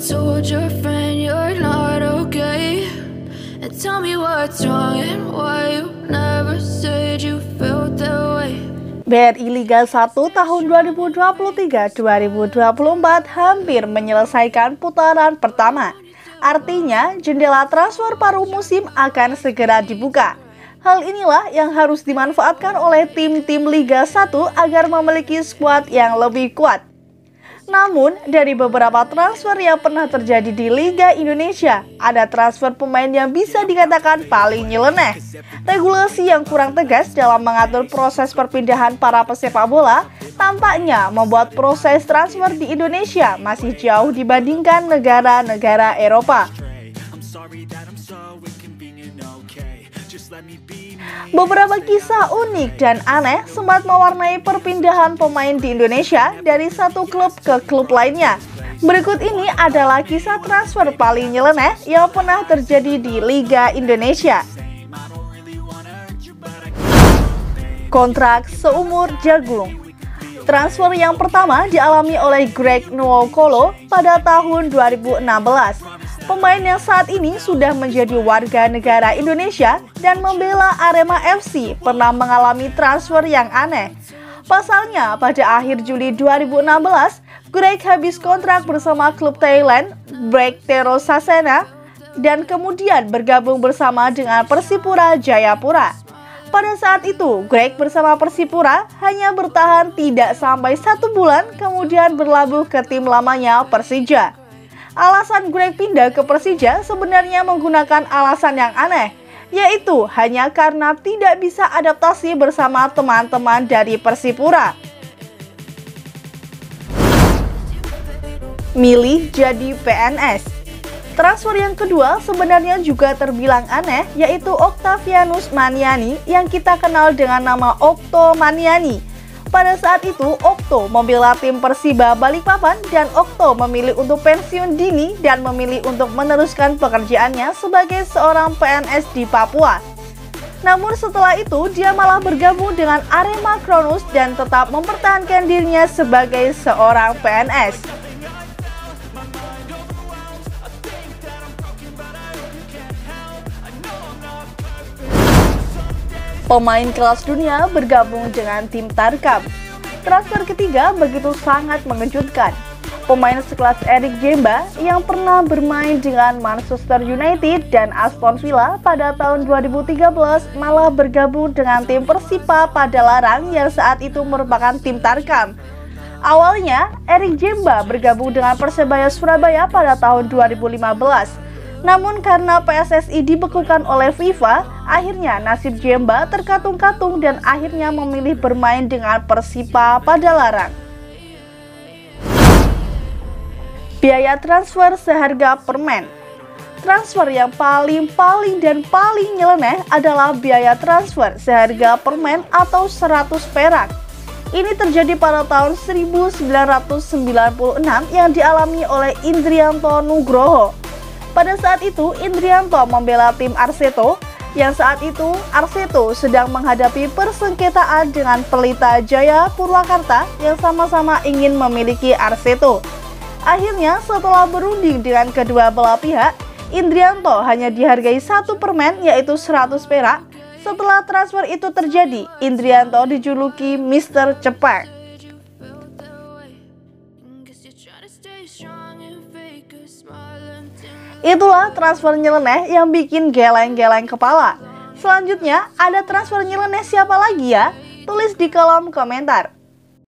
told your friend you're not okay? And tell me what's wrong and why you never said you felt that way. BRI Liga 1 tahun 2023-2024 hampir menyelesaikan putaran pertama. Artinya, jendela transfer paruh musim akan segera dibuka. Hal inilah yang harus dimanfaatkan oleh tim-tim Liga 1 agar memiliki skuad yang lebih kuat. Namun, dari beberapa transfer yang pernah terjadi di Liga Indonesia, ada transfer pemain yang bisa dikatakan paling nyeleneh. Regulasi yang kurang tegas dalam mengatur proses perpindahan para pesepak bola tampaknya membuat proses transfer di Indonesia masih jauh dibandingkan negara-negara Eropa. Beberapa kisah unik dan aneh sempat mewarnai perpindahan pemain di Indonesia dari satu klub ke klub lainnya. Berikut ini adalah kisah transfer paling nyeleneh yang pernah terjadi di Liga Indonesia. Kontrak seumur jagung. Transfer yang pertama dialami oleh Greg Nwokolo pada tahun 2016. Pemain yang saat ini sudah menjadi warga negara Indonesia dan membela Arema FC pernah mengalami transfer yang aneh. Pasalnya, pada akhir Juli 2016, Greg habis kontrak bersama klub Thailand, Bactero Sasana, dan kemudian bergabung bersama dengan Persipura Jayapura. Pada saat itu, Greg bersama Persipura hanya bertahan tidak sampai 1 bulan, kemudian berlabuh ke tim lamanya Persija. Alasan Greg pindah ke Persija sebenarnya menggunakan alasan yang aneh, yaitu hanya karena tidak bisa adaptasi bersama teman-teman dari Persipura. Milih jadi PNS. Transfer yang kedua sebenarnya juga terbilang aneh, yaitu Octavianus Maniani yang kita kenal dengan nama Okto Maniani. Pada saat itu, Okto membela tim Persiba Balikpapan dan Okto memilih untuk pensiun dini dan memilih untuk meneruskan pekerjaannya sebagai seorang PNS di Papua. Namun setelah itu, dia malah bergabung dengan Arema Kronus dan tetap mempertahankan dirinya sebagai seorang PNS. Pemain kelas dunia bergabung dengan tim Tarkam. Transfer ketiga begitu sangat mengejutkan. Pemain sekelas Eric Djemba yang pernah bermain dengan Manchester United dan Aston Villa pada tahun 2013 malah bergabung dengan tim Persipa Padalarang yang saat itu merupakan tim Tarkam. Awalnya, Eric Djemba bergabung dengan Persebaya Surabaya pada tahun 2015. Namun karena PSSI dibekukan oleh FIFA, akhirnya nasib Djemba terkatung-katung dan akhirnya memilih bermain dengan Persipa Padalarang. Biaya transfer seharga permen. Transfer yang paling nyeleneh adalah biaya transfer seharga permen atau 100 perak. Ini terjadi pada tahun 1996 yang dialami oleh Indrianto Nugroho. Pada saat itu, Indrianto membela tim Arseto, yang saat itu Arseto sedang menghadapi persengketaan dengan Pelita Jaya Purwakarta yang sama-sama ingin memiliki Arseto. Akhirnya, setelah berunding dengan kedua belah pihak, Indrianto hanya dihargai 1 permen yaitu 100 perak. Setelah transfer itu terjadi, Indrianto dijuluki Mr. Cepat. Itulah transfer nyeleneh yang bikin geleng-geleng kepala. Selanjutnya, ada transfer nyeleneh siapa lagi ya? Tulis di kolom komentar.